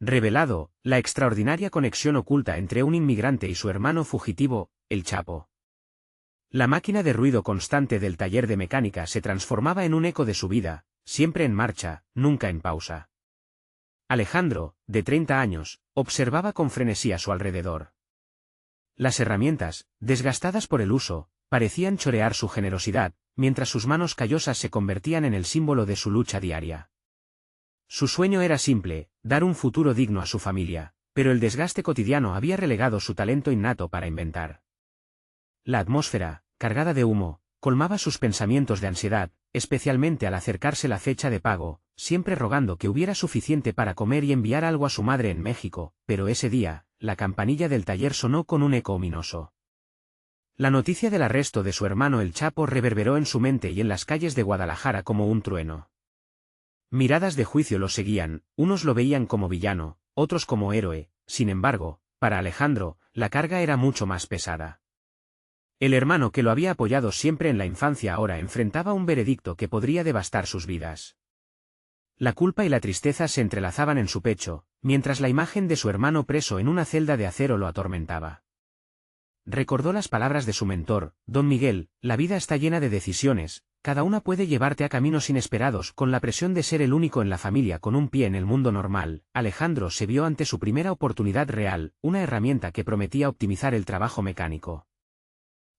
Revelado, la extraordinaria conexión oculta entre un inmigrante y su hermano fugitivo, el Chapo. La máquina de ruido constante del taller de mecánica se transformaba en un eco de su vida, siempre en marcha, nunca en pausa. Alejandro, de 30 años, observaba con frenesí a su alrededor. Las herramientas, desgastadas por el uso, parecían chorear su generosidad, mientras sus manos callosas se convertían en el símbolo de su lucha diaria. Su sueño era simple, dar un futuro digno a su familia, pero el desgaste cotidiano había relegado su talento innato para inventar. La atmósfera, cargada de humo, colmaba sus pensamientos de ansiedad, especialmente al acercarse la fecha de pago, siempre rogando que hubiera suficiente para comer y enviar algo a su madre en México, pero ese día, la campanilla del taller sonó con un eco ominoso. La noticia del arresto de su hermano el Chapo reverberó en su mente y en las calles de Guadalajara como un trueno. Miradas de juicio lo seguían, unos lo veían como villano, otros como héroe, sin embargo, para Alejandro, la carga era mucho más pesada. El hermano que lo había apoyado siempre en la infancia ahora enfrentaba un veredicto que podría devastar sus vidas. La culpa y la tristeza se entrelazaban en su pecho, mientras la imagen de su hermano preso en una celda de acero lo atormentaba. Recordó las palabras de su mentor, Don Miguel: la vida está llena de decisiones, cada una puede llevarte a caminos inesperados. Con la presión de ser el único en la familia con un pie en el mundo normal, Alejandro se vio ante su primera oportunidad real, una herramienta que prometía optimizar el trabajo mecánico.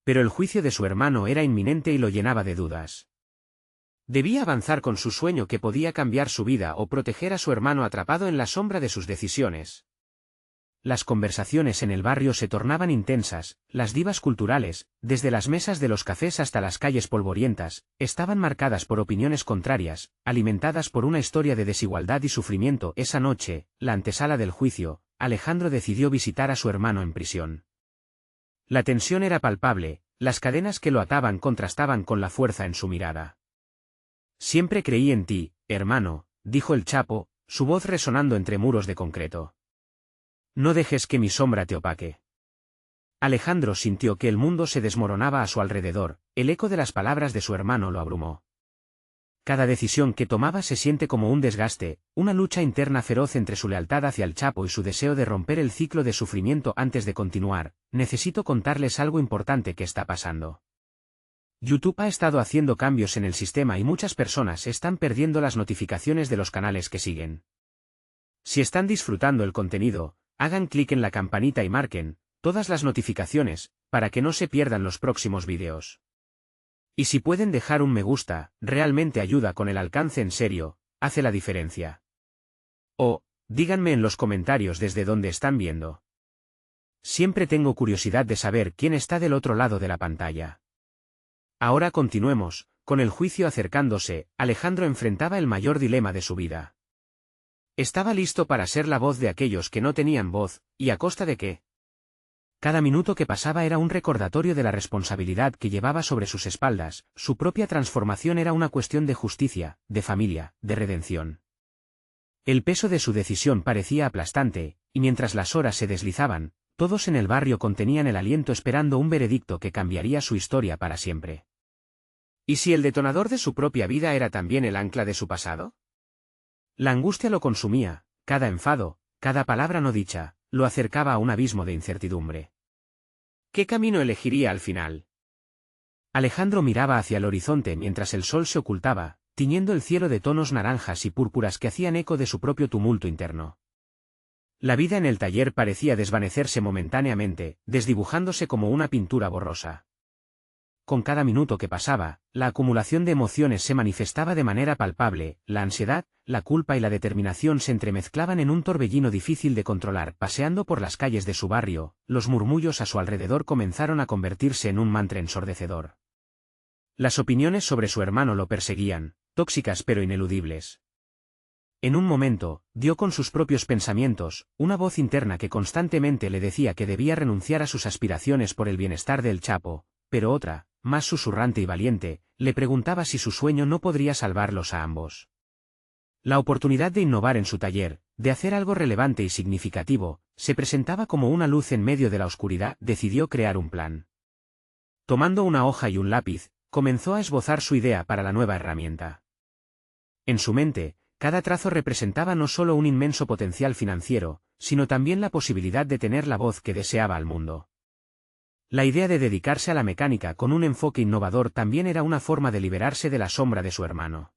Pero el juicio de su hermano era inminente y lo llenaba de dudas. Debía avanzar con su sueño que podía cambiar su vida o proteger a su hermano atrapado en la sombra de sus decisiones. Las conversaciones en el barrio se tornaban intensas, las divas culturales, desde las mesas de los cafés hasta las calles polvorientas, estaban marcadas por opiniones contrarias, alimentadas por una historia de desigualdad y sufrimiento. Esa noche, la antesala del juicio, Alejandro decidió visitar a su hermano en prisión. La tensión era palpable, las cadenas que lo ataban contrastaban con la fuerza en su mirada. Siempre creí en ti, hermano, dijo el Chapo, su voz resonando entre muros de concreto. No dejes que mi sombra te opaque. Alejandro sintió que el mundo se desmoronaba a su alrededor, el eco de las palabras de su hermano lo abrumó. Cada decisión que tomaba se siente como un desgaste, una lucha interna feroz entre su lealtad hacia el Chapo y su deseo de romper el ciclo de sufrimiento. Antes de continuar, necesito contarles algo importante que está pasando. YouTube ha estado haciendo cambios en el sistema y muchas personas están perdiendo las notificaciones de los canales que siguen. Si están disfrutando el contenido, hagan clic en la campanita y marquen todas las notificaciones, para que no se pierdan los próximos vídeos. Y si pueden dejar un me gusta, realmente ayuda con el alcance. En serio, hace la diferencia. O, díganme en los comentarios desde dónde están viendo. Siempre tengo curiosidad de saber quién está del otro lado de la pantalla. Ahora continuemos, con el juicio acercándose, Alejandro enfrentaba el mayor dilema de su vida. Estaba listo para ser la voz de aquellos que no tenían voz, ¿y a costa de qué? Cada minuto que pasaba era un recordatorio de la responsabilidad que llevaba sobre sus espaldas. Su propia transformación era una cuestión de justicia, de familia, de redención. El peso de su decisión parecía aplastante, y mientras las horas se deslizaban, todos en el barrio contenían el aliento esperando un veredicto que cambiaría su historia para siempre. ¿Y si el detonador de su propia vida era también el ancla de su pasado? La angustia lo consumía, cada enfado, cada palabra no dicha, lo acercaba a un abismo de incertidumbre. ¿Qué camino elegiría al final? Alejandro miraba hacia el horizonte mientras el sol se ocultaba, tiñendo el cielo de tonos naranjas y púrpuras que hacían eco de su propio tumulto interno. La vida en el taller parecía desvanecerse momentáneamente, desdibujándose como una pintura borrosa. Con cada minuto que pasaba, la acumulación de emociones se manifestaba de manera palpable, la ansiedad, la culpa y la determinación se entremezclaban en un torbellino difícil de controlar. Paseando por las calles de su barrio, los murmullos a su alrededor comenzaron a convertirse en un mantra ensordecedor. Las opiniones sobre su hermano lo perseguían, tóxicas pero ineludibles. En un momento, dio con sus propios pensamientos, una voz interna que constantemente le decía que debía renunciar a sus aspiraciones por el bienestar del Chapo, pero otra, más susurrante y valiente, le preguntaba si su sueño no podría salvarlos a ambos. La oportunidad de innovar en su taller, de hacer algo relevante y significativo, se presentaba como una luz en medio de la oscuridad. Decidió crear un plan. Tomando una hoja y un lápiz, comenzó a esbozar su idea para la nueva herramienta. En su mente, Cada trazo representaba no solo un inmenso potencial financiero, sino también la posibilidad de tener la voz que deseaba al mundo. La idea de dedicarse a la mecánica con un enfoque innovador también era una forma de liberarse de la sombra de su hermano.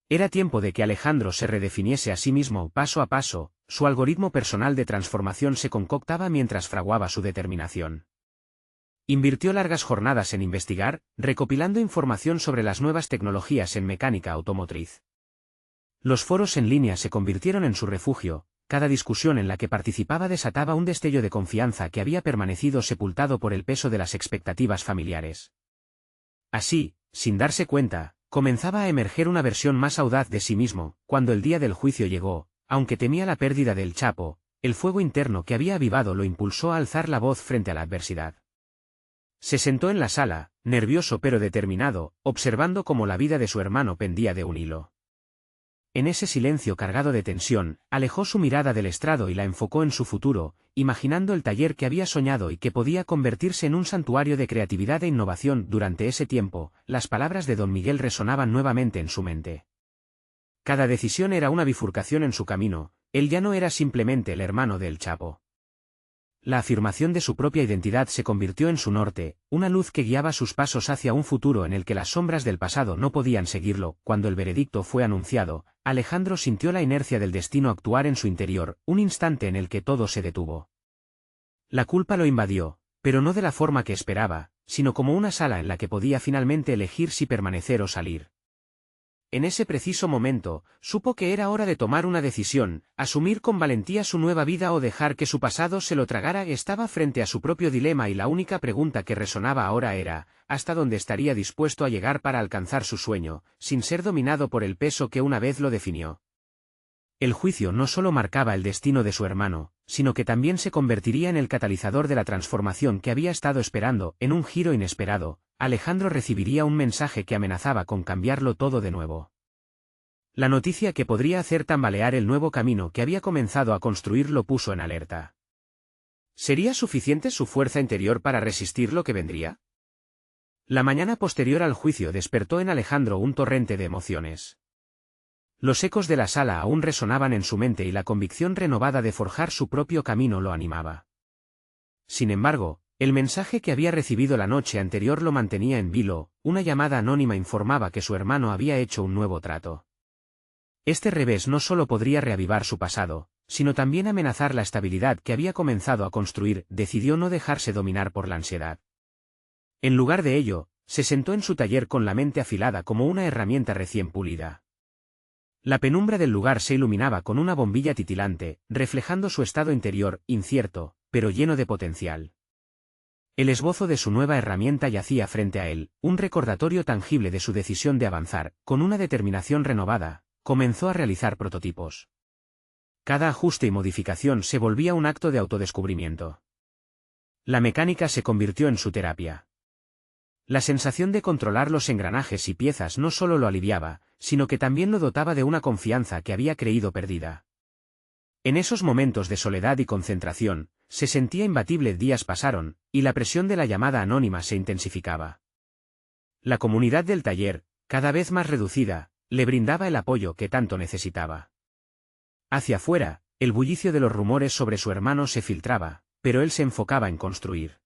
Era tiempo de que Alejandro se redefiniese a sí mismo paso a paso, su algoritmo personal de transformación se concoctaba mientras fraguaba su determinación. Invirtió largas jornadas en investigar, recopilando información sobre las nuevas tecnologías en mecánica automotriz. Los foros en línea se convirtieron en su refugio, cada discusión en la que participaba desataba un destello de confianza que había permanecido sepultado por el peso de las expectativas familiares. Así, sin darse cuenta, comenzaba a emerger una versión más audaz de sí mismo. Cuando el día del juicio llegó, aunque temía la pérdida del Chapo, el fuego interno que había avivado lo impulsó a alzar la voz frente a la adversidad. Se sentó en la sala, nervioso pero determinado, observando cómo la vida de su hermano pendía de un hilo. En ese silencio cargado de tensión, alejó su mirada del estrado y la enfocó en su futuro, imaginando el taller que había soñado y que podía convertirse en un santuario de creatividad e innovación. Durante ese tiempo, las palabras de don Miguel resonaban nuevamente en su mente. Cada decisión era una bifurcación en su camino, él ya no era simplemente el hermano del Chapo. La afirmación de su propia identidad se convirtió en su norte, una luz que guiaba sus pasos hacia un futuro en el que las sombras del pasado no podían seguirlo. Cuando el veredicto fue anunciado, Alejandro sintió la inercia del destino actuar en su interior, un instante en el que todo se detuvo. La culpa lo invadió, pero no de la forma que esperaba, sino como una sala en la que podía finalmente elegir si permanecer o salir. En ese preciso momento, supo que era hora de tomar una decisión, asumir con valentía su nueva vida o dejar que su pasado se lo tragara. Estaba frente a su propio dilema y la única pregunta que resonaba ahora era, ¿hasta dónde estaría dispuesto a llegar para alcanzar su sueño, sin ser dominado por el peso que una vez lo definió? El juicio no solo marcaba el destino de su hermano, sino que también se convertiría en el catalizador de la transformación que había estado esperando. En un giro inesperado, Alejandro recibiría un mensaje que amenazaba con cambiarlo todo de nuevo. La noticia que podría hacer tambalear el nuevo camino que había comenzado a construir lo puso en alerta. ¿Sería suficiente su fuerza interior para resistir lo que vendría? La mañana posterior al juicio despertó en Alejandro un torrente de emociones. Los ecos de la sala aún resonaban en su mente y la convicción renovada de forjar su propio camino lo animaba. Sin embargo, el mensaje que había recibido la noche anterior lo mantenía en vilo. Una llamada anónima informaba que su hermano había hecho un nuevo trato. Este revés no solo podría reavivar su pasado, sino también amenazar la estabilidad que había comenzado a construir. Decidió no dejarse dominar por la ansiedad. En lugar de ello, se sentó en su taller con la mente afilada como una herramienta recién pulida. La penumbra del lugar se iluminaba con una bombilla titilante, reflejando su estado interior, incierto, pero lleno de potencial. El esbozo de su nueva herramienta yacía frente a él, un recordatorio tangible de su decisión de avanzar. Con una determinación renovada, comenzó a realizar prototipos. Cada ajuste y modificación se volvía un acto de autodescubrimiento. La mecánica se convirtió en su terapia. La sensación de controlar los engranajes y piezas no solo lo aliviaba, sino que también lo dotaba de una confianza que había creído perdida. En esos momentos de soledad y concentración, se sentía imbatible. Días pasaron, y la presión de la llamada anónima se intensificaba. La comunidad del taller, cada vez más reducida, le brindaba el apoyo que tanto necesitaba. Hacia afuera, el bullicio de los rumores sobre su hermano se filtraba, pero él se enfocaba en construir.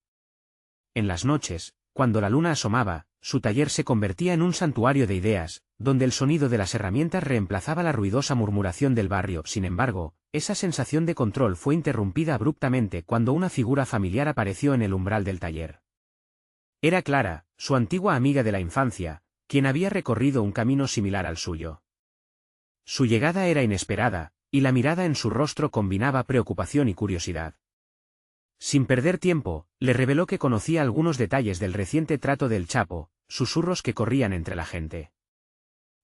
En las noches, cuando la luna asomaba, su taller se convertía en un santuario de ideas, donde el sonido de las herramientas reemplazaba la ruidosa murmuración del barrio. Sin embargo, esa sensación de control fue interrumpida abruptamente cuando una figura familiar apareció en el umbral del taller. Era Clara, su antigua amiga de la infancia, quien había recorrido un camino similar al suyo. Su llegada era inesperada, y la mirada en su rostro combinaba preocupación y curiosidad. Sin perder tiempo, le reveló que conocía algunos detalles del reciente trato del Chapo, susurros que corrían entre la gente.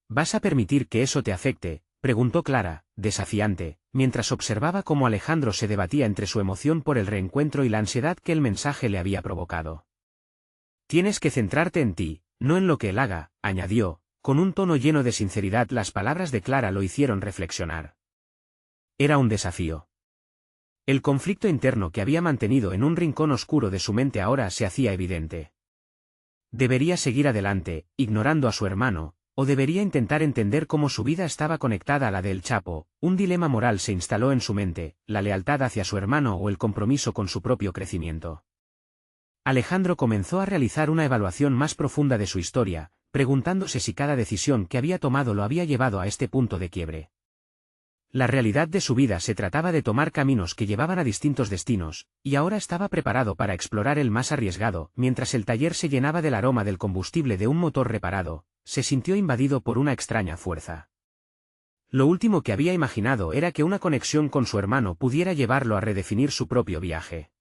¿Vas a permitir que eso te afecte?, preguntó Clara, desafiante, mientras observaba cómo Alejandro se debatía entre su emoción por el reencuentro y la ansiedad que el mensaje le había provocado. Tienes que centrarte en ti, no en lo que él haga, añadió, con un tono lleno de sinceridad. Las palabras de Clara lo hicieron reflexionar. Era un desafío. El conflicto interno que había mantenido en un rincón oscuro de su mente ahora se hacía evidente. Debería seguir adelante, ignorando a su hermano, o debería intentar entender cómo su vida estaba conectada a la del Chapo? Un dilema moral se instaló en su mente, la lealtad hacia su hermano o el compromiso con su propio crecimiento. Alejandro comenzó a realizar una evaluación más profunda de su historia, preguntándose si cada decisión que había tomado lo había llevado a este punto de quiebre. La realidad de su vida se trataba de tomar caminos que llevaban a distintos destinos, y ahora estaba preparado para explorar el más arriesgado. Mientras el taller se llenaba del aroma del combustible de un motor reparado, se sintió invadido por una extraña fuerza. Lo último que había imaginado era que una conexión con su hermano pudiera llevarlo a redefinir su propio viaje.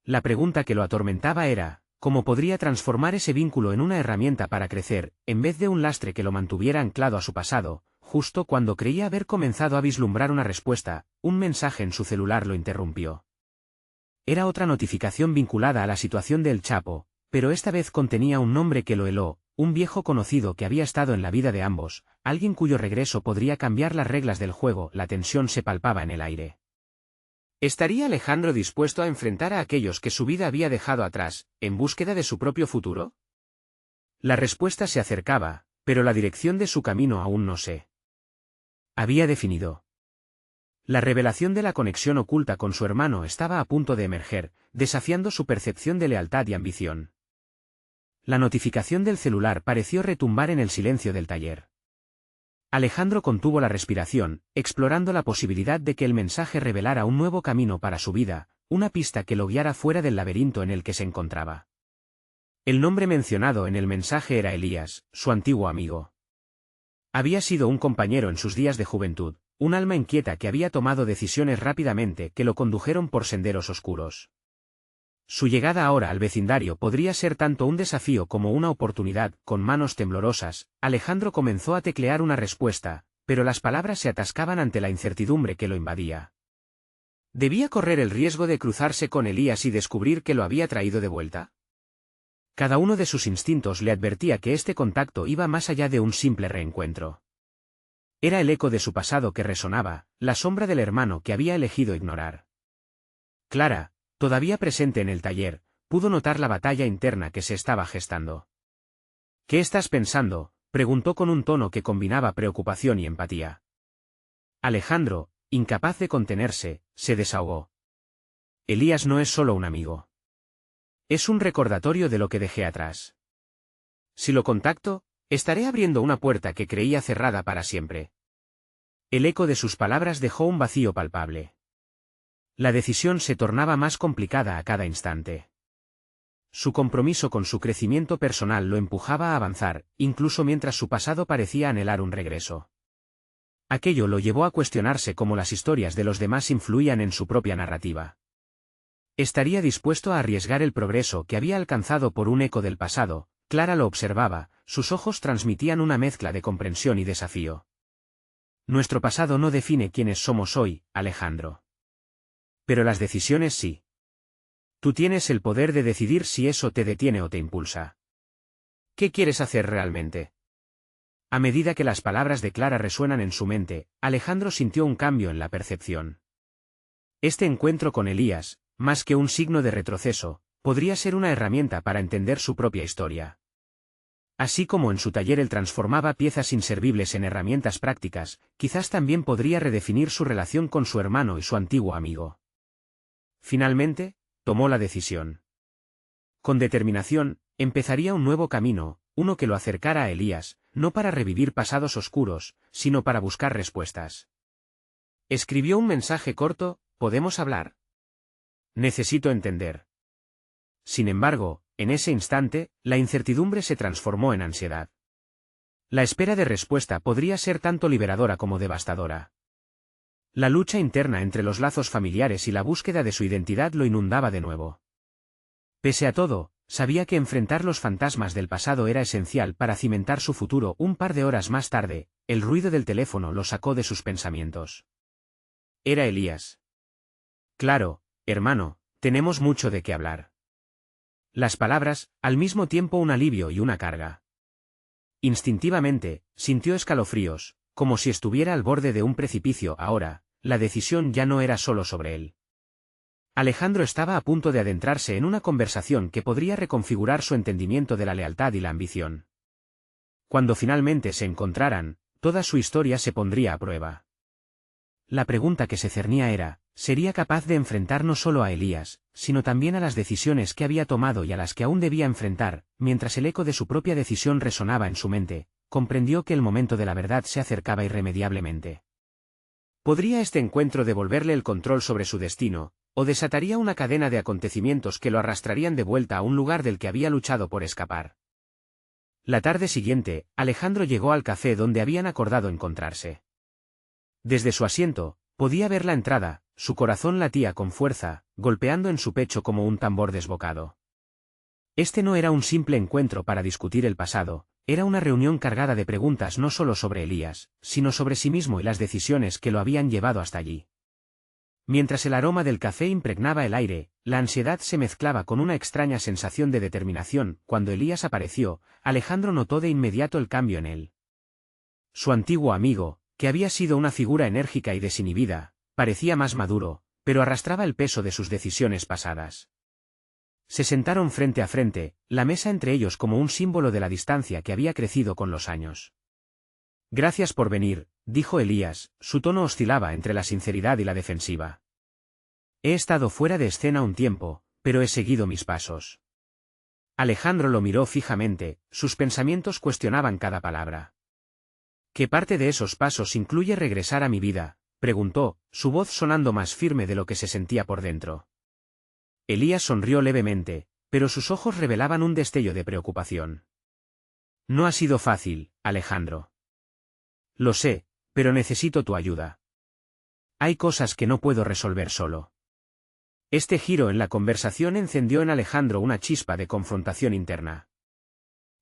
La pregunta que lo atormentaba era, ¿cómo podría transformar ese vínculo en una herramienta para crecer, en vez de un lastre que lo mantuviera anclado a su pasado? Justo cuando creía haber comenzado a vislumbrar una respuesta, un mensaje en su celular lo interrumpió. Era otra notificación vinculada a la situación del Chapo, pero esta vez contenía un nombre que lo heló, un viejo conocido que había estado en la vida de ambos, alguien cuyo regreso podría cambiar las reglas del juego. La tensión se palpaba en el aire. ¿Estaría Alejandro dispuesto a enfrentar a aquellos que su vida había dejado atrás, en búsqueda de su propio futuro? La respuesta se acercaba, pero la dirección de su camino aún no se había definido. La revelación de la conexión oculta con su hermano estaba a punto de emerger, desafiando su percepción de lealtad y ambición. La notificación del celular pareció retumbar en el silencio del taller. Alejandro contuvo la respiración, explorando la posibilidad de que el mensaje revelara un nuevo camino para su vida, una pista que lo guiara fuera del laberinto en el que se encontraba. El nombre mencionado en el mensaje era Elías, su antiguo amigo. Había sido un compañero en sus días de juventud, un alma inquieta que había tomado decisiones rápidamente que lo condujeron por senderos oscuros. Su llegada ahora al vecindario podría ser tanto un desafío como una oportunidad. Con manos temblorosas, Alejandro comenzó a teclear una respuesta, pero las palabras se atascaban ante la incertidumbre que lo invadía. ¿Debía correr el riesgo de cruzarse con Elías y descubrir que lo había traído de vuelta? Cada uno de sus instintos le advertía que este contacto iba más allá de un simple reencuentro. Era el eco de su pasado que resonaba, la sombra del hermano que había elegido ignorar. Clara, todavía presente en el taller, pudo notar la batalla interna que se estaba gestando. ¿Qué estás pensando?, preguntó con un tono que combinaba preocupación y empatía. Alejandro, incapaz de contenerse, se desahogó. Elías no es solo un amigo. Es un recordatorio de lo que dejé atrás. Si lo contacto, estaré abriendo una puerta que creía cerrada para siempre. El eco de sus palabras dejó un vacío palpable. La decisión se tornaba más complicada a cada instante. Su compromiso con su crecimiento personal lo empujaba a avanzar, incluso mientras su pasado parecía anhelar un regreso. Aquello lo llevó a cuestionarse cómo las historias de los demás influían en su propia narrativa. ¿Estaría dispuesto a arriesgar el progreso que había alcanzado por un eco del pasado? Clara lo observaba, sus ojos transmitían una mezcla de comprensión y desafío. Nuestro pasado no define quiénes somos hoy, Alejandro. Pero las decisiones sí. Tú tienes el poder de decidir si eso te detiene o te impulsa. ¿Qué quieres hacer realmente? A medida que las palabras de Clara resuenan en su mente, Alejandro sintió un cambio en la percepción. Este encuentro con Elías, más que un signo de retroceso, podría ser una herramienta para entender su propia historia. Así como en su taller él transformaba piezas inservibles en herramientas prácticas, quizás también podría redefinir su relación con su hermano y su antiguo amigo. Finalmente, tomó la decisión. Con determinación, empezaría un nuevo camino, uno que lo acercara a Elías, no para revivir pasados oscuros, sino para buscar respuestas. Escribió un mensaje corto: ¿podemos hablar? Necesito entender. Sin embargo, en ese instante, la incertidumbre se transformó en ansiedad. La espera de respuesta podría ser tanto liberadora como devastadora. La lucha interna entre los lazos familiares y la búsqueda de su identidad lo inundaba de nuevo. Pese a todo, sabía que enfrentar los fantasmas del pasado era esencial para cimentar su futuro. Un par de horas más tarde, el ruido del teléfono lo sacó de sus pensamientos. Era Elías. Claro, hermano, tenemos mucho de qué hablar. Las palabras, al mismo tiempo un alivio y una carga. Instintivamente, sintió escalofríos, como si estuviera al borde de un precipicio. Ahora, la decisión ya no era solo sobre él. Alejandro estaba a punto de adentrarse en una conversación que podría reconfigurar su entendimiento de la lealtad y la ambición. Cuando finalmente se encontraran, toda su historia se pondría a prueba. La pregunta que se cernía era, ¿sería capaz de enfrentar no solo a Elías, sino también a las decisiones que había tomado y a las que aún debía enfrentar? Mientras el eco de su propia decisión resonaba en su mente, comprendió que el momento de la verdad se acercaba irremediablemente. ¿Podría este encuentro devolverle el control sobre su destino, o desataría una cadena de acontecimientos que lo arrastrarían de vuelta a un lugar del que había luchado por escapar? La tarde siguiente, Alejandro llegó al café donde habían acordado encontrarse. Desde su asiento, podía ver la entrada, su corazón latía con fuerza, golpeando en su pecho como un tambor desbocado. Este no era un simple encuentro para discutir el pasado, era una reunión cargada de preguntas no solo sobre Elías, sino sobre sí mismo y las decisiones que lo habían llevado hasta allí. Mientras el aroma del café impregnaba el aire, la ansiedad se mezclaba con una extraña sensación de determinación. Cuando Elías apareció, Alejandro notó de inmediato el cambio en él. Su antiguo amigo, que había sido una figura enérgica y desinhibida, parecía más maduro, pero arrastraba el peso de sus decisiones pasadas. Se sentaron frente a frente, la mesa entre ellos como un símbolo de la distancia que había crecido con los años. «Gracias por venir», dijo Elías, su tono oscilaba entre la sinceridad y la defensiva. «He estado fuera de escena un tiempo, pero he seguido mis pasos». Alejandro lo miró fijamente, sus pensamientos cuestionaban cada palabra. «¿Qué parte de esos pasos incluye regresar a mi vida?», preguntó, su voz sonando más firme de lo que se sentía por dentro. Elías sonrió levemente, pero sus ojos revelaban un destello de preocupación. «No ha sido fácil, Alejandro. Lo sé, pero necesito tu ayuda. Hay cosas que no puedo resolver solo». Este giro en la conversación encendió en Alejandro una chispa de confrontación interna.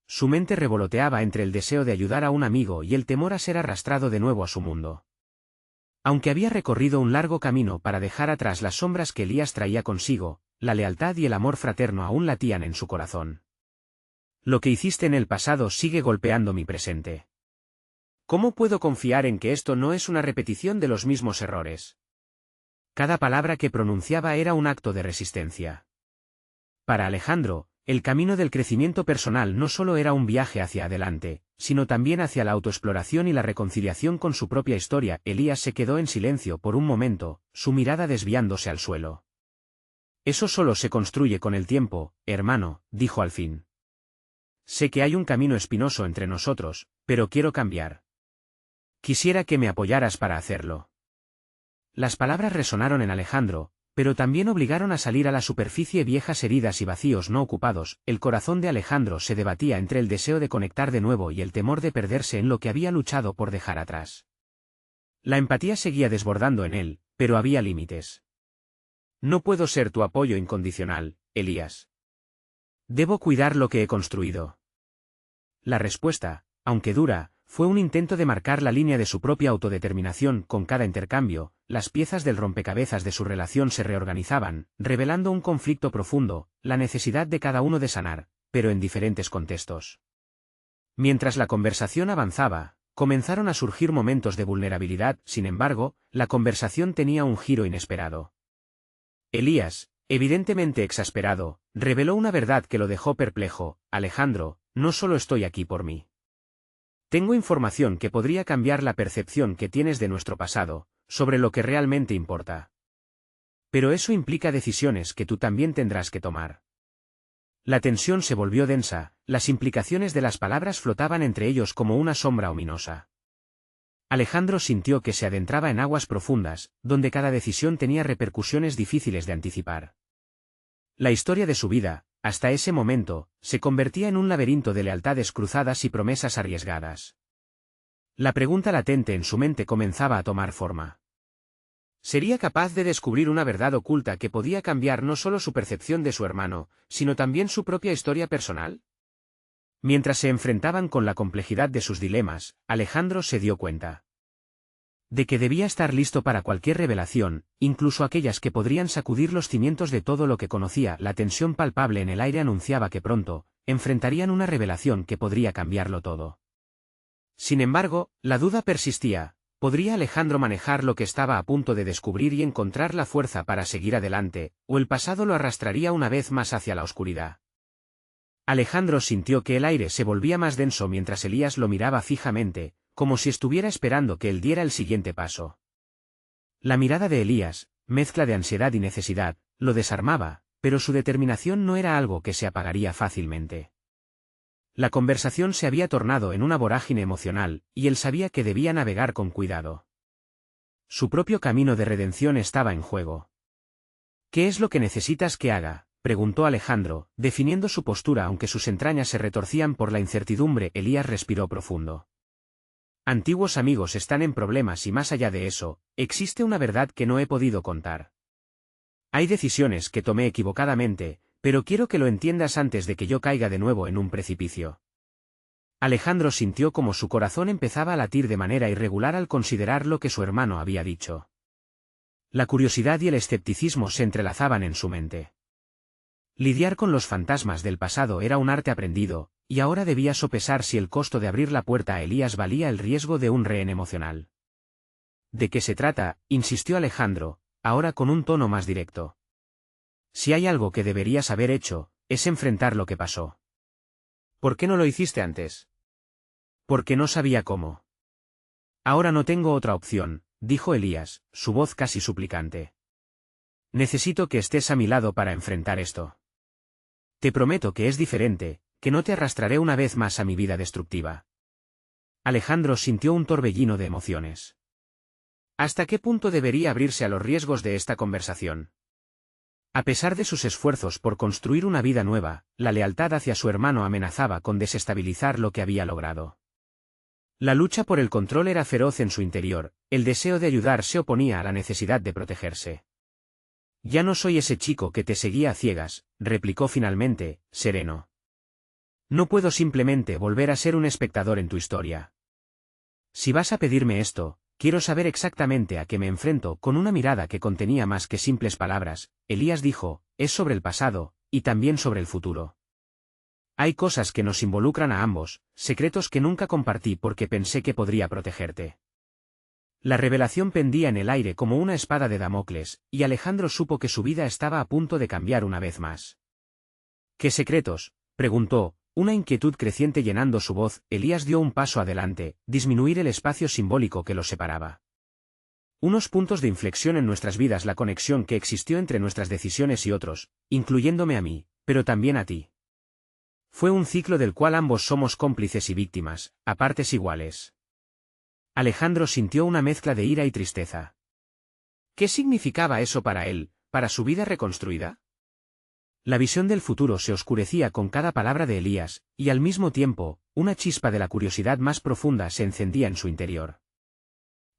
Su mente revoloteaba entre el deseo de ayudar a un amigo y el temor a ser arrastrado de nuevo a su mundo. Aunque había recorrido un largo camino para dejar atrás las sombras que Elías traía consigo, la lealtad y el amor fraterno aún latían en su corazón. «Lo que hiciste en el pasado sigue golpeando mi presente. ¿Cómo puedo confiar en que esto no es una repetición de los mismos errores?». Cada palabra que pronunciaba era un acto de resistencia. Para Alejandro, el camino del crecimiento personal no solo era un viaje hacia adelante, sino también hacia la autoexploración y la reconciliación con su propia historia. Elías se quedó en silencio por un momento, su mirada desviándose al suelo. «Eso solo se construye con el tiempo, hermano», dijo al fin. «Sé que hay un camino espinoso entre nosotros, pero quiero cambiar. Quisiera que me apoyaras para hacerlo». Las palabras resonaron en Alejandro, pero también obligaron a salir a la superficie viejas heridas y vacíos no ocupados. El corazón de Alejandro se debatía entre el deseo de conectar de nuevo y el temor de perderse en lo que había luchado por dejar atrás. La empatía seguía desbordando en él, pero había límites. «No puedo ser tu apoyo incondicional, Elías. Debo cuidar lo que he construido». La respuesta, aunque dura, fue un intento de marcar la línea de su propia autodeterminación. Con cada intercambio, las piezas del rompecabezas de su relación se reorganizaban, revelando un conflicto profundo, la necesidad de cada uno de sanar, pero en diferentes contextos. Mientras la conversación avanzaba, comenzaron a surgir momentos de vulnerabilidad. Sin embargo, la conversación tenía un giro inesperado. Elías, evidentemente exasperado, reveló una verdad que lo dejó perplejo. «Alejandro, no solo estoy aquí por mí. Tengo información que podría cambiar la percepción que tienes de nuestro pasado, sobre lo que realmente importa. Pero eso implica decisiones que tú también tendrás que tomar». La tensión se volvió densa, las implicaciones de las palabras flotaban entre ellos como una sombra ominosa. Alejandro sintió que se adentraba en aguas profundas, donde cada decisión tenía repercusiones difíciles de anticipar. La historia de su vida, hasta ese momento, se convertía en un laberinto de lealtades cruzadas y promesas arriesgadas. La pregunta latente en su mente comenzaba a tomar forma. ¿Sería capaz de descubrir una verdad oculta que podía cambiar no solo su percepción de su hermano, sino también su propia historia personal? Mientras se enfrentaban con la complejidad de sus dilemas, Alejandro se dio cuenta de que debía estar listo para cualquier revelación, incluso aquellas que podrían sacudir los cimientos de todo lo que conocía. La tensión palpable en el aire anunciaba que pronto enfrentarían una revelación que podría cambiarlo todo. Sin embargo, la duda persistía. ¿Podría Alejandro manejar lo que estaba a punto de descubrir y encontrar la fuerza para seguir adelante, o el pasado lo arrastraría una vez más hacia la oscuridad? Alejandro sintió que el aire se volvía más denso mientras Elías lo miraba fijamente, como si estuviera esperando que él diera el siguiente paso. La mirada de Elías, mezcla de ansiedad y necesidad, lo desarmaba, pero su determinación no era algo que se apagaría fácilmente. La conversación se había tornado en una vorágine emocional, y él sabía que debía navegar con cuidado. Su propio camino de redención estaba en juego. ¿Qué es lo que necesitas que haga?, preguntó Alejandro, definiendo su postura aunque sus entrañas se retorcían por la incertidumbre. Elías respiró profundo. Antiguos amigos están en problemas y más allá de eso, existe una verdad que no he podido contar. Hay decisiones que tomé equivocadamente, pero quiero que lo entiendas antes de que yo caiga de nuevo en un precipicio. Alejandro sintió como su corazón empezaba a latir de manera irregular al considerar lo que su hermano había dicho. La curiosidad y el escepticismo se entrelazaban en su mente. Lidiar con los fantasmas del pasado era un arte aprendido, y ahora debía sopesar si el costo de abrir la puerta a Elías valía el riesgo de un rehén emocional. ¿De qué se trata?, insistió Alejandro, ahora con un tono más directo. Si hay algo que deberías haber hecho, es enfrentar lo que pasó. ¿Por qué no lo hiciste antes? Porque no sabía cómo. Ahora no tengo otra opción, dijo Elías, su voz casi suplicante. Necesito que estés a mi lado para enfrentar esto. Te prometo que es diferente, que no te arrastraré una vez más a mi vida destructiva. Alejandro sintió un torbellino de emociones. ¿Hasta qué punto debería abrirse a los riesgos de esta conversación? A pesar de sus esfuerzos por construir una vida nueva, la lealtad hacia su hermano amenazaba con desestabilizar lo que había logrado. La lucha por el control era feroz en su interior, el deseo de ayudar se oponía a la necesidad de protegerse. Ya no soy ese chico que te seguía a ciegas, replicó finalmente, sereno. No puedo simplemente volver a ser un espectador en tu historia. Si vas a pedirme esto, quiero saber exactamente a qué me enfrento. Con una mirada que contenía más que simples palabras, Elías dijo, es sobre el pasado, y también sobre el futuro. Hay cosas que nos involucran a ambos, secretos que nunca compartí porque pensé que podría protegerte. La revelación pendía en el aire como una espada de Damocles, y Alejandro supo que su vida estaba a punto de cambiar una vez más. ¿Qué secretos?, preguntó, una inquietud creciente llenando su voz. Elías dio un paso adelante, disminuir el espacio simbólico que los separaba. Unos puntos de inflexión en nuestras vidas, la conexión que existió entre nuestras decisiones y otros, incluyéndome a mí, pero también a ti. Fue un ciclo del cual ambos somos cómplices y víctimas, a partes iguales. Alejandro sintió una mezcla de ira y tristeza. ¿Qué significaba eso para él, para su vida reconstruida? La visión del futuro se oscurecía con cada palabra de Elías, y al mismo tiempo, una chispa de la curiosidad más profunda se encendía en su interior.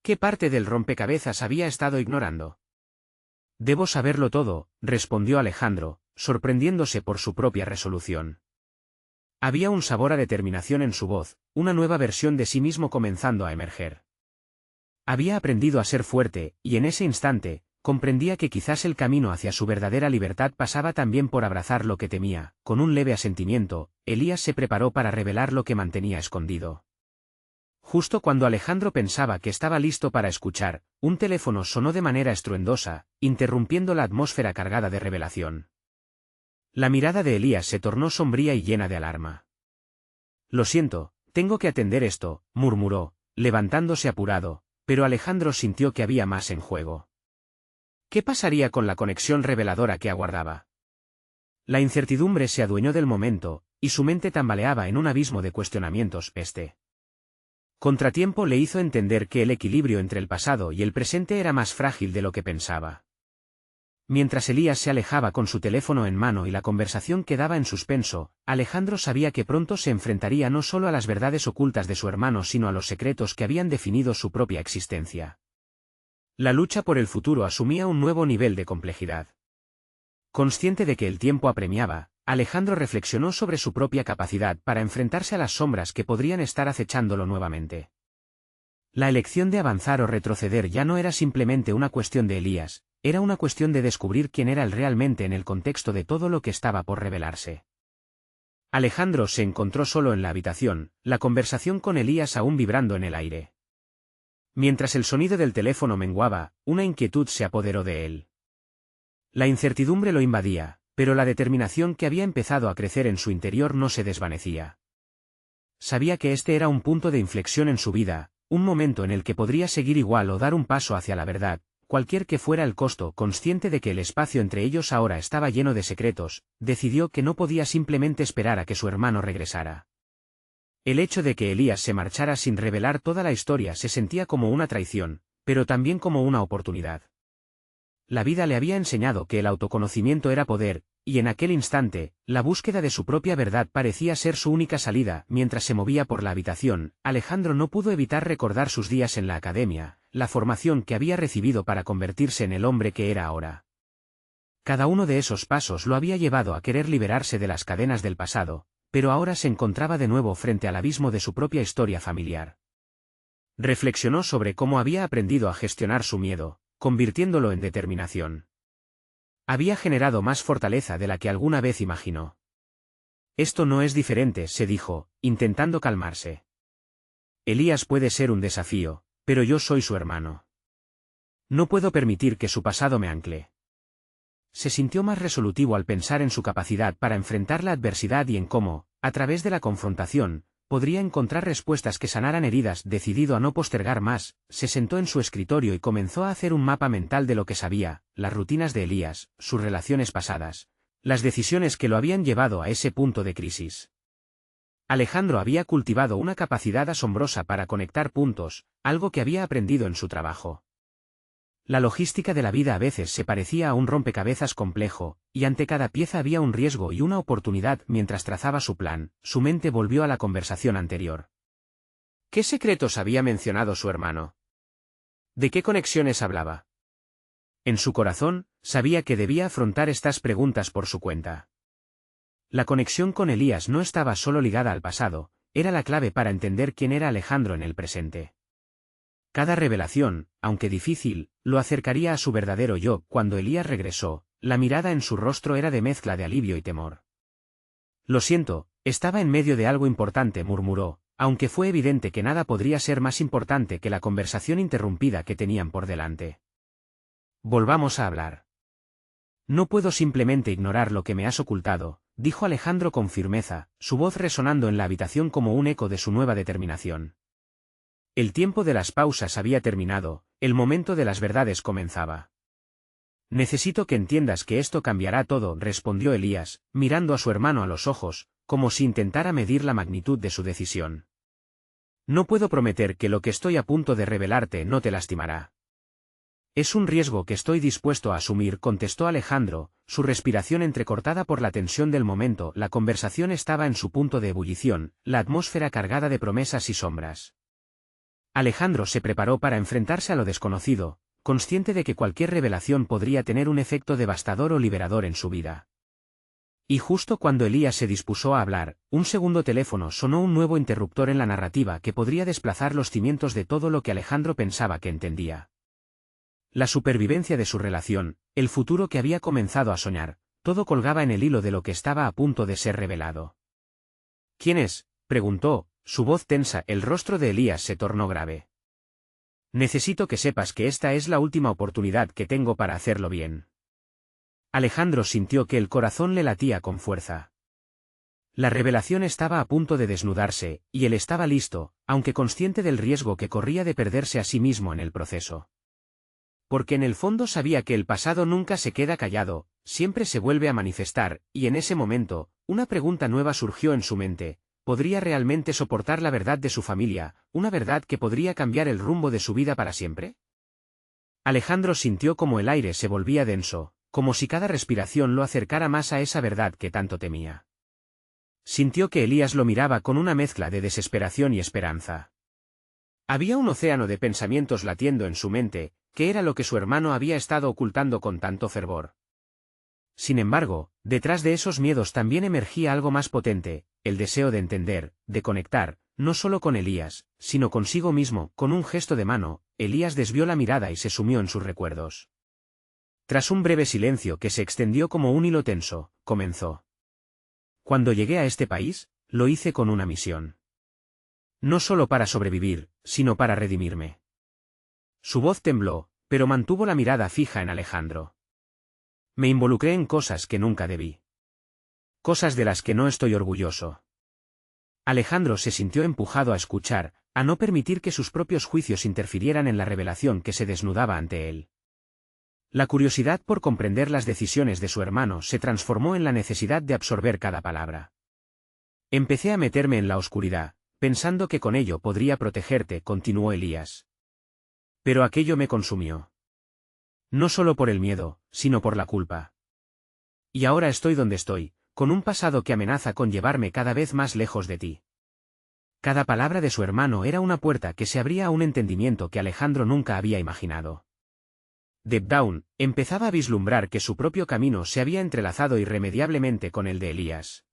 ¿Qué parte del rompecabezas había estado ignorando? Debo saberlo todo, respondió Alejandro, sorprendiéndose por su propia resolución. Había un sabor a determinación en su voz, una nueva versión de sí mismo comenzando a emerger. Había aprendido a ser fuerte, y en ese instante, comprendía que quizás el camino hacia su verdadera libertad pasaba también por abrazar lo que temía. Con un leve asentimiento, Elías se preparó para revelar lo que mantenía escondido. Justo cuando Alejandro pensaba que estaba listo para escuchar, un teléfono sonó de manera estruendosa, interrumpiendo la atmósfera cargada de revelación. La mirada de Elías se tornó sombría y llena de alarma. Lo siento, tengo que atender esto, murmuró, levantándose apurado, pero Alejandro sintió que había más en juego. ¿Qué pasaría con la conexión reveladora que aguardaba? La incertidumbre se adueñó del momento, y su mente tambaleaba en un abismo de cuestionamientos. Este contratiempo le hizo entender que el equilibrio entre el pasado y el presente era más frágil de lo que pensaba. Mientras Elías se alejaba con su teléfono en mano y la conversación quedaba en suspenso, Alejandro sabía que pronto se enfrentaría no solo a las verdades ocultas de su hermano sino a los secretos que habían definido su propia existencia. La lucha por el futuro asumía un nuevo nivel de complejidad. Consciente de que el tiempo apremiaba, Alejandro reflexionó sobre su propia capacidad para enfrentarse a las sombras que podrían estar acechándolo nuevamente. La elección de avanzar o retroceder ya no era simplemente una cuestión de Elías, era una cuestión de descubrir quién era él realmente en el contexto de todo lo que estaba por revelarse. Alejandro se encontró solo en la habitación, la conversación con Elías aún vibrando en el aire. Mientras el sonido del teléfono menguaba, una inquietud se apoderó de él. La incertidumbre lo invadía, Pero la determinación que había empezado a crecer en su interior no se desvanecía. Sabía que este era un punto de inflexión en su vida, un momento en el que podría seguir igual o dar un paso hacia la verdad, cualquier que fuera el costo. Consciente de que el espacio entre ellos ahora estaba lleno de secretos, decidió que no podía simplemente esperar a que su hermano regresara. El hecho de que Elías se marchara sin revelar toda la historia se sentía como una traición, pero también como una oportunidad. La vida le había enseñado que el autoconocimiento era poder, y en aquel instante, la búsqueda de su propia verdad parecía ser su única salida. Mientras se movía por la habitación, Alejandro no pudo evitar recordar sus días en la academia, la formación que había recibido para convertirse en el hombre que era ahora. Cada uno de esos pasos lo había llevado a querer liberarse de las cadenas del pasado, pero ahora se encontraba de nuevo frente al abismo de su propia historia familiar. Reflexionó sobre cómo había aprendido a gestionar su miedo, convirtiéndolo en determinación. Había generado más fortaleza de la que alguna vez imaginó. Esto no es diferente, se dijo, intentando calmarse. Elías puede ser un desafío, pero yo soy su hermano. No puedo permitir que su pasado me ancle. Se sintió más resolutivo al pensar en su capacidad para enfrentar la adversidad y en cómo, a través de la confrontación, podría encontrar respuestas que sanaran heridas. Decidido a no postergar más, se sentó en su escritorio y comenzó a hacer un mapa mental de lo que sabía, las rutinas de Elías, sus relaciones pasadas, las decisiones que lo habían llevado a ese punto de crisis. Alejandro había cultivado una capacidad asombrosa para conectar puntos, algo que había aprendido en su trabajo. La logística de la vida a veces se parecía a un rompecabezas complejo, y ante cada pieza había un riesgo y una oportunidad. Mientras trazaba su plan, su mente volvió a la conversación anterior. ¿Qué secretos había mencionado su hermano? ¿De qué conexiones hablaba? En su corazón, sabía que debía afrontar estas preguntas por su cuenta. La conexión con Elías no estaba solo ligada al pasado, era la clave para entender quién era Alejandro en el presente. Cada revelación, aunque difícil, lo acercaría a su verdadero yo. Cuando Elías regresó, la mirada en su rostro era de mezcla de alivio y temor. Lo siento, estaba en medio de algo importante, murmuró, aunque fue evidente que nada podría ser más importante que la conversación interrumpida que tenían por delante. Volvamos a hablar. No puedo simplemente ignorar lo que me has ocultado, dijo Alejandro con firmeza, su voz resonando en la habitación como un eco de su nueva determinación. El tiempo de las pausas había terminado, el momento de las verdades comenzaba. Necesito que entiendas que esto cambiará todo, respondió Elías, mirando a su hermano a los ojos, como si intentara medir la magnitud de su decisión. No puedo prometer que lo que estoy a punto de revelarte no te lastimará. Es un riesgo que estoy dispuesto a asumir, contestó Alejandro, su respiración entrecortada por la tensión del momento. La conversación estaba en su punto de ebullición, la atmósfera cargada de promesas y sombras. Alejandro se preparó para enfrentarse a lo desconocido, consciente de que cualquier revelación podría tener un efecto devastador o liberador en su vida. Y justo cuando Elías se dispuso a hablar, un segundo teléfono sonó, un nuevo interruptor en la narrativa que podría desplazar los cimientos de todo lo que Alejandro pensaba que entendía. La supervivencia de su relación, el futuro que había comenzado a soñar, todo colgaba en el hilo de lo que estaba a punto de ser revelado. ¿Quién es?, preguntó. Su voz tensa, el rostro de Elías se tornó grave. Necesito que sepas que esta es la última oportunidad que tengo para hacerlo bien. Alejandro sintió que el corazón le latía con fuerza. La revelación estaba a punto de desnudarse, y él estaba listo, aunque consciente del riesgo que corría de perderse a sí mismo en el proceso. Porque en el fondo sabía que el pasado nunca se queda callado, siempre se vuelve a manifestar, y en ese momento, una pregunta nueva surgió en su mente. ¿Podría realmente soportar la verdad de su familia, una verdad que podría cambiar el rumbo de su vida para siempre? Alejandro sintió como el aire se volvía denso, como si cada respiración lo acercara más a esa verdad que tanto temía. Sintió que Elías lo miraba con una mezcla de desesperación y esperanza. Había un océano de pensamientos latiendo en su mente, que era lo que su hermano había estado ocultando con tanto fervor. Sin embargo, detrás de esos miedos también emergía algo más potente, el deseo de entender, de conectar, no solo con Elías, sino consigo mismo. Con un gesto de mano, Elías desvió la mirada y se sumió en sus recuerdos. Tras un breve silencio que se extendió como un hilo tenso, comenzó. Cuando llegué a este país, lo hice con una misión. No solo para sobrevivir, sino para redimirme. Su voz tembló, pero mantuvo la mirada fija en Alejandro. Me involucré en cosas que nunca debí. Cosas de las que no estoy orgulloso. Alejandro se sintió empujado a escuchar, a no permitir que sus propios juicios interfirieran en la revelación que se desnudaba ante él. La curiosidad por comprender las decisiones de su hermano se transformó en la necesidad de absorber cada palabra. Empecé a meterme en la oscuridad, pensando que con ello podría protegerte, continuó Elías. Pero aquello me consumió. No solo por el miedo, sino por la culpa. Y ahora estoy donde estoy, con un pasado que amenaza con llevarme cada vez más lejos de ti. Cada palabra de su hermano era una puerta que se abría a un entendimiento que Alejandro nunca había imaginado. Deep Down empezaba a vislumbrar que su propio camino se había entrelazado irremediablemente con el de Elías.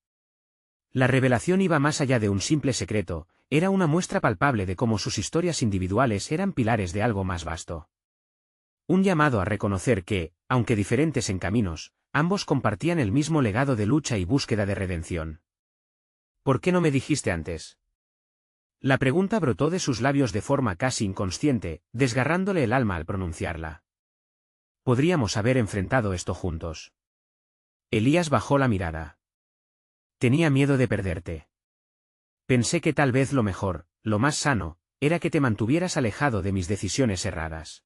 La revelación iba más allá de un simple secreto, era una muestra palpable de cómo sus historias individuales eran pilares de algo más vasto. Un llamado a reconocer que, aunque diferentes en caminos, ambos compartían el mismo legado de lucha y búsqueda de redención. ¿Por qué no me dijiste antes? La pregunta brotó de sus labios de forma casi inconsciente, desgarrándole el alma al pronunciarla. Podríamos haber enfrentado esto juntos. Elías bajó la mirada. Tenía miedo de perderte. Pensé que tal vez lo mejor, lo más sano, era que te mantuvieras alejado de mis decisiones erradas.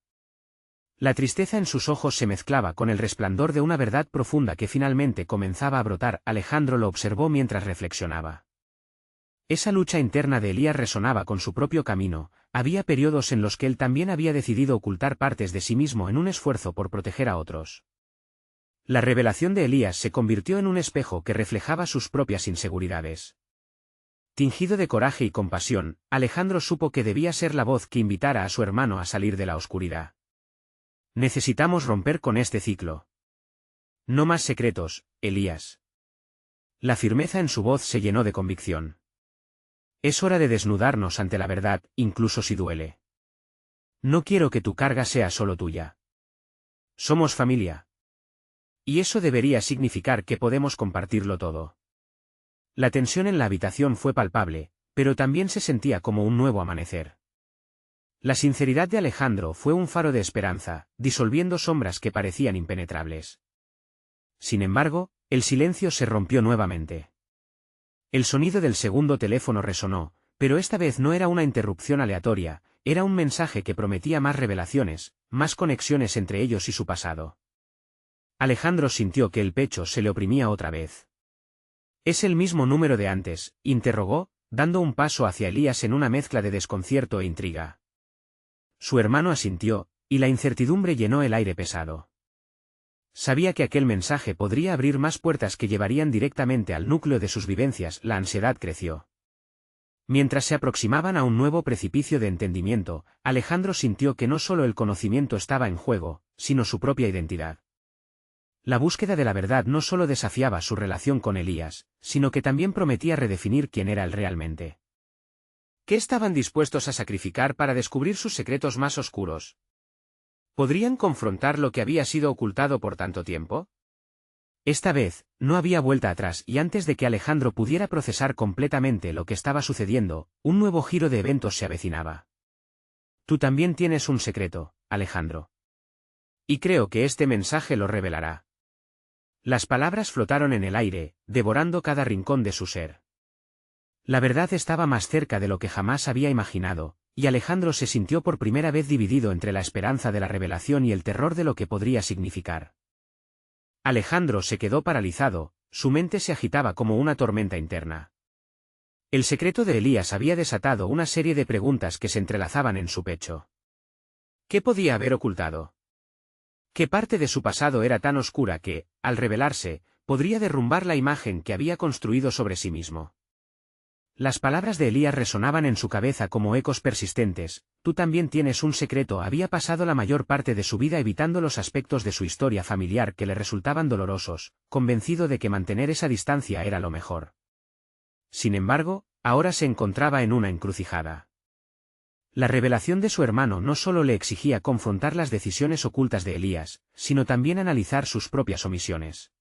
La tristeza en sus ojos se mezclaba con el resplandor de una verdad profunda que finalmente comenzaba a brotar. Alejandro lo observó mientras reflexionaba. Esa lucha interna de Elías resonaba con su propio camino, había periodos en los que él también había decidido ocultar partes de sí mismo en un esfuerzo por proteger a otros. La revelación de Elías se convirtió en un espejo que reflejaba sus propias inseguridades. Tingido de coraje y compasión, Alejandro supo que debía ser la voz que invitara a su hermano a salir de la oscuridad. Necesitamos romper con este ciclo. No más secretos, Elías. La firmeza en su voz se llenó de convicción. Es hora de desnudarnos ante la verdad, incluso si duele. No quiero que tu carga sea solo tuya. Somos familia. Y eso debería significar que podemos compartirlo todo. La tensión en la habitación fue palpable, pero también se sentía como un nuevo amanecer. La sinceridad de Alejandro fue un faro de esperanza, disolviendo sombras que parecían impenetrables. Sin embargo, el silencio se rompió nuevamente. El sonido del segundo teléfono resonó, pero esta vez no era una interrupción aleatoria, era un mensaje que prometía más revelaciones, más conexiones entre ellos y su pasado. Alejandro sintió que el pecho se le oprimía otra vez. ¿Es el mismo número de antes?, interrogó, dando un paso hacia Elías en una mezcla de desconcierto e intriga. Su hermano asintió, y la incertidumbre llenó el aire pesado. Sabía que aquel mensaje podría abrir más puertas que llevarían directamente al núcleo de sus vivencias. La ansiedad creció. Mientras se aproximaban a un nuevo precipicio de entendimiento, Alejandro sintió que no solo el conocimiento estaba en juego, sino su propia identidad. La búsqueda de la verdad no solo desafiaba su relación con Elías, sino que también prometía redefinir quién era él realmente. ¿Qué estaban dispuestos a sacrificar para descubrir sus secretos más oscuros? ¿Podrían confrontar lo que había sido ocultado por tanto tiempo? Esta vez, no había vuelta atrás y antes de que Alejandro pudiera procesar completamente lo que estaba sucediendo, un nuevo giro de eventos se avecinaba. Tú también tienes un secreto, Alejandro. Y creo que este mensaje lo revelará. Las palabras flotaron en el aire, devorando cada rincón de su ser. La verdad estaba más cerca de lo que jamás había imaginado, y Alejandro se sintió por primera vez dividido entre la esperanza de la revelación y el terror de lo que podría significar. Alejandro se quedó paralizado, su mente se agitaba como una tormenta interna. El secreto de Elías había desatado una serie de preguntas que se entrelazaban en su pecho. ¿Qué podía haber ocultado? ¿Qué parte de su pasado era tan oscura que, al revelarse, podría derrumbar la imagen que había construido sobre sí mismo? Las palabras de Elías resonaban en su cabeza como ecos persistentes. Tú también tienes un secreto. Había pasado la mayor parte de su vida evitando los aspectos de su historia familiar que le resultaban dolorosos, convencido de que mantener esa distancia era lo mejor. Sin embargo, ahora se encontraba en una encrucijada. La revelación de su hermano no solo le exigía confrontar las decisiones ocultas de Elías, sino también analizar sus propias omisiones.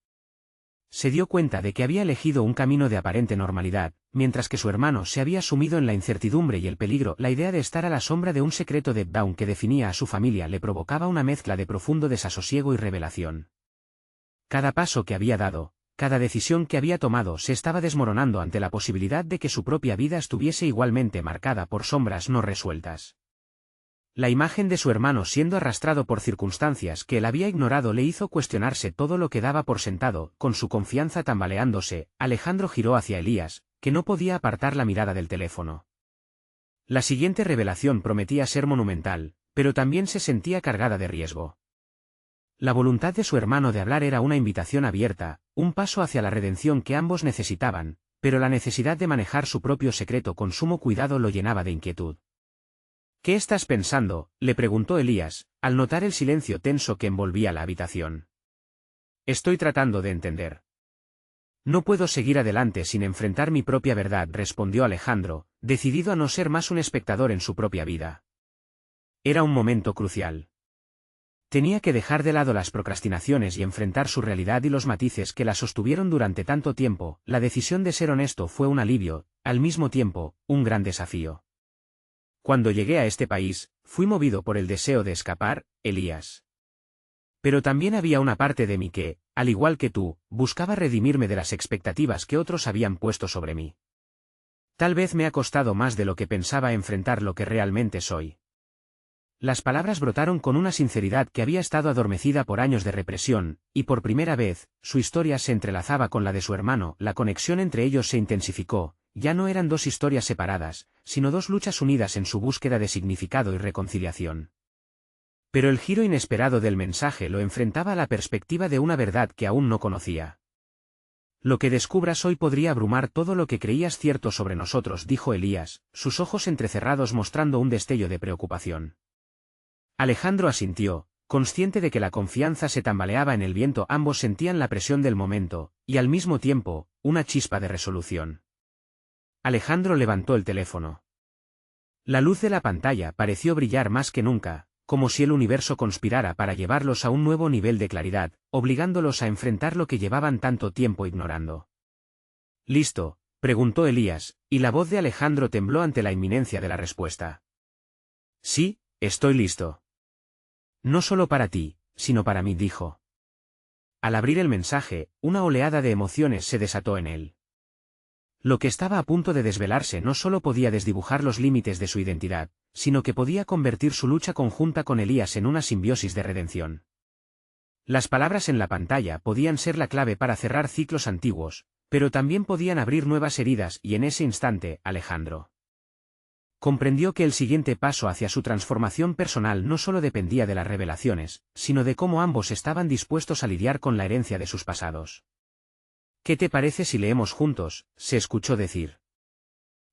Se dio cuenta de que había elegido un camino de aparente normalidad, mientras que su hermano se había sumido en la incertidumbre y el peligro. La idea de estar a la sombra de un secreto de Down que definía a su familia le provocaba una mezcla de profundo desasosiego y revelación. Cada paso que había dado, cada decisión que había tomado se estaba desmoronando ante la posibilidad de que su propia vida estuviese igualmente marcada por sombras no resueltas. La imagen de su hermano siendo arrastrado por circunstancias que él había ignorado le hizo cuestionarse todo lo que daba por sentado. Con su confianza tambaleándose, Alejandro giró hacia Elías, que no podía apartar la mirada del teléfono. La siguiente revelación prometía ser monumental, pero también se sentía cargada de riesgo. La voluntad de su hermano de hablar era una invitación abierta, un paso hacia la redención que ambos necesitaban, pero la necesidad de manejar su propio secreto con sumo cuidado lo llenaba de inquietud. ¿Qué estás pensando?, le preguntó Elías, al notar el silencio tenso que envolvía la habitación. Estoy tratando de entender. No puedo seguir adelante sin enfrentar mi propia verdad, respondió Alejandro, decidido a no ser más un espectador en su propia vida. Era un momento crucial. Tenía que dejar de lado las procrastinaciones y enfrentar su realidad y los matices que la sostuvieron durante tanto tiempo. La decisión de ser honesto fue un alivio, al mismo tiempo, un gran desafío. Cuando llegué a este país, fui movido por el deseo de escapar, Elías. Pero también había una parte de mí que, al igual que tú, buscaba redimirme de las expectativas que otros habían puesto sobre mí. Tal vez me ha costado más de lo que pensaba enfrentar lo que realmente soy. Las palabras brotaron con una sinceridad que había estado adormecida por años de represión, y por primera vez, su historia se entrelazaba con la de su hermano. La conexión entre ellos se intensificó, ya no eran dos historias separadas, sino dos luchas unidas en su búsqueda de significado y reconciliación. Pero el giro inesperado del mensaje lo enfrentaba a la perspectiva de una verdad que aún no conocía. Lo que descubras hoy podría abrumar todo lo que creías cierto sobre nosotros, dijo Elías, sus ojos entrecerrados mostrando un destello de preocupación. Alejandro asintió, consciente de que la confianza se tambaleaba en el viento. Ambos sentían la presión del momento, y al mismo tiempo, una chispa de resolución. Alejandro levantó el teléfono. La luz de la pantalla pareció brillar más que nunca, como si el universo conspirara para llevarlos a un nuevo nivel de claridad, obligándolos a enfrentar lo que llevaban tanto tiempo ignorando. ¿Listo?, preguntó Elías, y la voz de Alejandro tembló ante la inminencia de la respuesta. Sí, estoy listo. No solo para ti, sino para mí, dijo. Al abrir el mensaje, una oleada de emociones se desató en él. Lo que estaba a punto de desvelarse no solo podía desdibujar los límites de su identidad, sino que podía convertir su lucha conjunta con Elías en una simbiosis de redención. Las palabras en la pantalla podían ser la clave para cerrar ciclos antiguos, pero también podían abrir nuevas heridas, y en ese instante, Alejandro comprendió que el siguiente paso hacia su transformación personal no solo dependía de las revelaciones, sino de cómo ambos estaban dispuestos a lidiar con la herencia de sus pasados. ¿Qué te parece si leemos juntos?, se escuchó decir.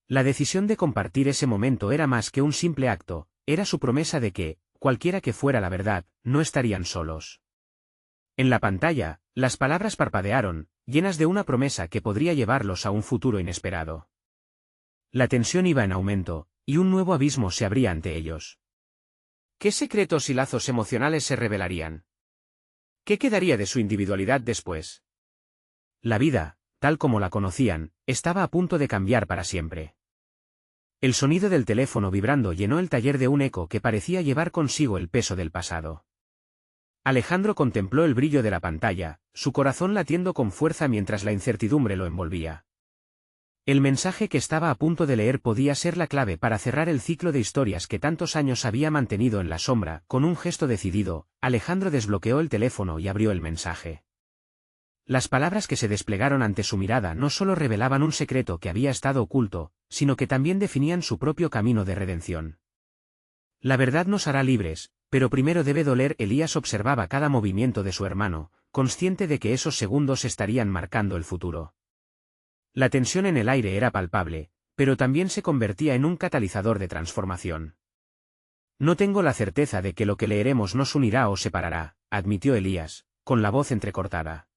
La decisión de compartir ese momento era más que un simple acto, era su promesa de que, cualquiera que fuera la verdad, no estarían solos. En la pantalla, las palabras parpadearon, llenas de una promesa que podría llevarlos a un futuro inesperado. La tensión iba en aumento, y un nuevo abismo se abría ante ellos. ¿Qué secretos y lazos emocionales se revelarían? ¿Qué quedaría de su individualidad después? La vida, tal como la conocían, estaba a punto de cambiar para siempre. El sonido del teléfono vibrando llenó el taller de un eco que parecía llevar consigo el peso del pasado. Alejandro contempló el brillo de la pantalla, su corazón latiendo con fuerza mientras la incertidumbre lo envolvía. El mensaje que estaba a punto de leer podía ser la clave para cerrar el ciclo de historias que tantos años había mantenido en la sombra. Con un gesto decidido, Alejandro desbloqueó el teléfono y abrió el mensaje. Las palabras que se desplegaron ante su mirada no solo revelaban un secreto que había estado oculto, sino que también definían su propio camino de redención. La verdad nos hará libres, pero primero debe doler. Elías observaba cada movimiento de su hermano, consciente de que esos segundos estarían marcando el futuro. La tensión en el aire era palpable, pero también se convertía en un catalizador de transformación. No tengo la certeza de que lo que leeremos nos unirá o separará, admitió Elías, con la voz entrecortada.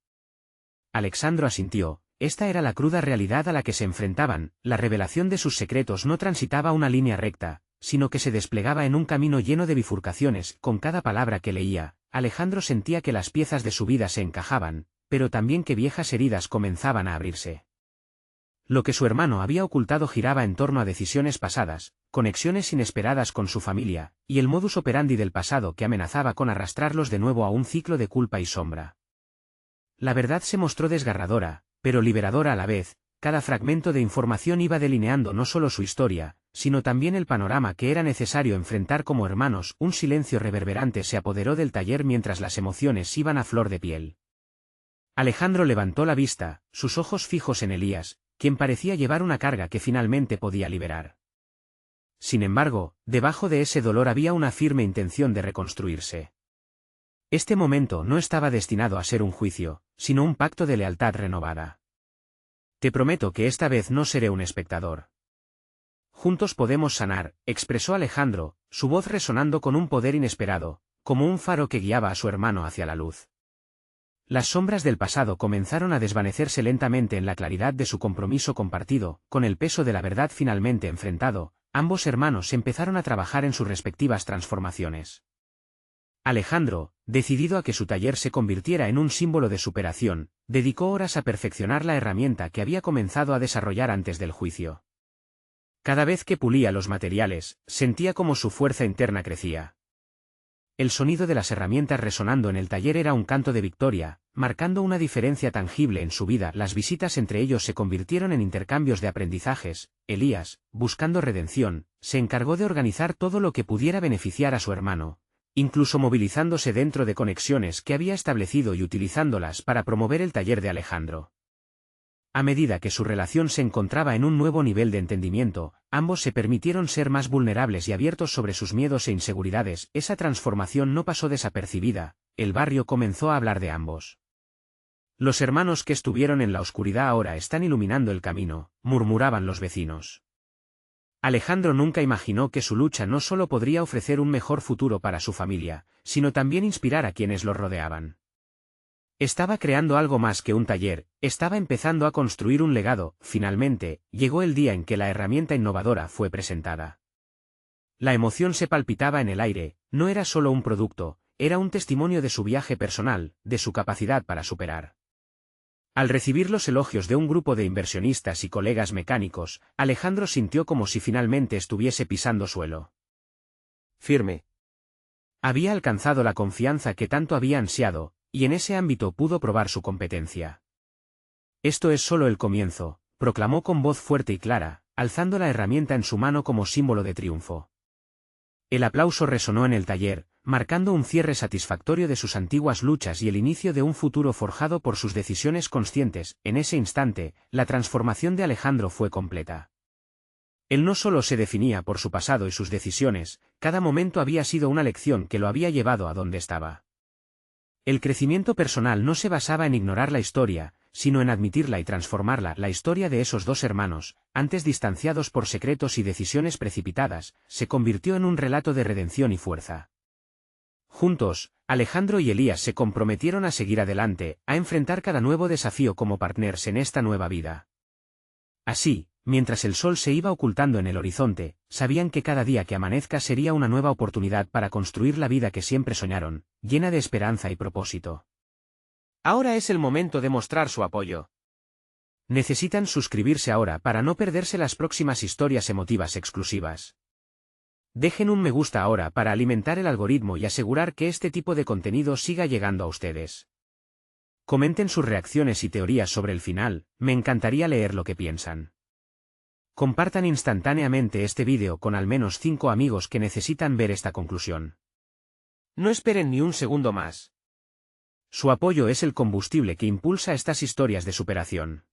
Alejandro asintió. Esta era la cruda realidad a la que se enfrentaban. La revelación de sus secretos no transitaba una línea recta, sino que se desplegaba en un camino lleno de bifurcaciones. Con cada palabra que leía, Alejandro sentía que las piezas de su vida se encajaban, pero también que viejas heridas comenzaban a abrirse. Lo que su hermano había ocultado giraba en torno a decisiones pasadas, conexiones inesperadas con su familia, y el modus operandi del pasado que amenazaba con arrastrarlos de nuevo a un ciclo de culpa y sombra. La verdad se mostró desgarradora, pero liberadora a la vez. Cada fragmento de información iba delineando no solo su historia, sino también el panorama que era necesario enfrentar como hermanos. Un silencio reverberante se apoderó del taller mientras las emociones iban a flor de piel. Alejandro levantó la vista, sus ojos fijos en Elías, quien parecía llevar una carga que finalmente podía liberar. Sin embargo, debajo de ese dolor había una firme intención de reconstruirse. Este momento no estaba destinado a ser un juicio, sino un pacto de lealtad renovada. Te prometo que esta vez no seré un espectador. Juntos podemos sanar, expresó Alejandro, su voz resonando con un poder inesperado, como un faro que guiaba a su hermano hacia la luz. Las sombras del pasado comenzaron a desvanecerse lentamente en la claridad de su compromiso compartido. Con el peso de la verdad finalmente enfrentado, ambos hermanos empezaron a trabajar en sus respectivas transformaciones. Alejandro, decidido a que su taller se convirtiera en un símbolo de superación, dedicó horas a perfeccionar la herramienta que había comenzado a desarrollar antes del juicio. Cada vez que pulía los materiales, sentía como su fuerza interna crecía. El sonido de las herramientas resonando en el taller era un canto de victoria, marcando una diferencia tangible en su vida. Las visitas entre ellos se convirtieron en intercambios de aprendizajes. Elías, buscando redención, se encargó de organizar todo lo que pudiera beneficiar a su hermano, incluso movilizándose dentro de conexiones que había establecido y utilizándolas para promover el taller de Alejandro. A medida que su relación se encontraba en un nuevo nivel de entendimiento, ambos se permitieron ser más vulnerables y abiertos sobre sus miedos e inseguridades. Esa transformación no pasó desapercibida, el barrio comenzó a hablar de ambos. Los hermanos que estuvieron en la oscuridad ahora están iluminando el camino, murmuraban los vecinos. Alejandro nunca imaginó que su lucha no solo podría ofrecer un mejor futuro para su familia, sino también inspirar a quienes lo rodeaban. Estaba creando algo más que un taller, estaba empezando a construir un legado. Finalmente, llegó el día en que la herramienta innovadora fue presentada. La emoción se palpitaba en el aire, no era solo un producto, era un testimonio de su viaje personal, de su capacidad para superar. Al recibir los elogios de un grupo de inversionistas y colegas mecánicos, Alejandro sintió como si finalmente estuviese pisando suelo firme. Había alcanzado la confianza que tanto había ansiado, y en ese ámbito pudo probar su competencia. Esto es solo el comienzo, proclamó con voz fuerte y clara, alzando la herramienta en su mano como símbolo de triunfo. El aplauso resonó en el taller, marcando un cierre satisfactorio de sus antiguas luchas y el inicio de un futuro forjado por sus decisiones conscientes. En ese instante, la transformación de Alejandro fue completa. Él no solo se definía por su pasado y sus decisiones, cada momento había sido una lección que lo había llevado a donde estaba. El crecimiento personal no se basaba en ignorar la historia, sino en admitirla y transformarla. La historia de esos dos hermanos, antes distanciados por secretos y decisiones precipitadas, se convirtió en un relato de redención y fuerza. Juntos, Alejandro y Elías se comprometieron a seguir adelante, a enfrentar cada nuevo desafío como partners en esta nueva vida. Así, mientras el sol se iba ocultando en el horizonte, sabían que cada día que amanezca sería una nueva oportunidad para construir la vida que siempre soñaron, llena de esperanza y propósito. Ahora es el momento de mostrar su apoyo. Necesitan suscribirse ahora para no perderse las próximas historias emotivas exclusivas. Dejen un me gusta ahora para alimentar el algoritmo y asegurar que este tipo de contenido siga llegando a ustedes. Comenten sus reacciones y teorías sobre el final, me encantaría leer lo que piensan. Compartan instantáneamente este vídeo con al menos 5 amigos que necesitan ver esta conclusión. No esperen ni un segundo más. Su apoyo es el combustible que impulsa estas historias de superación.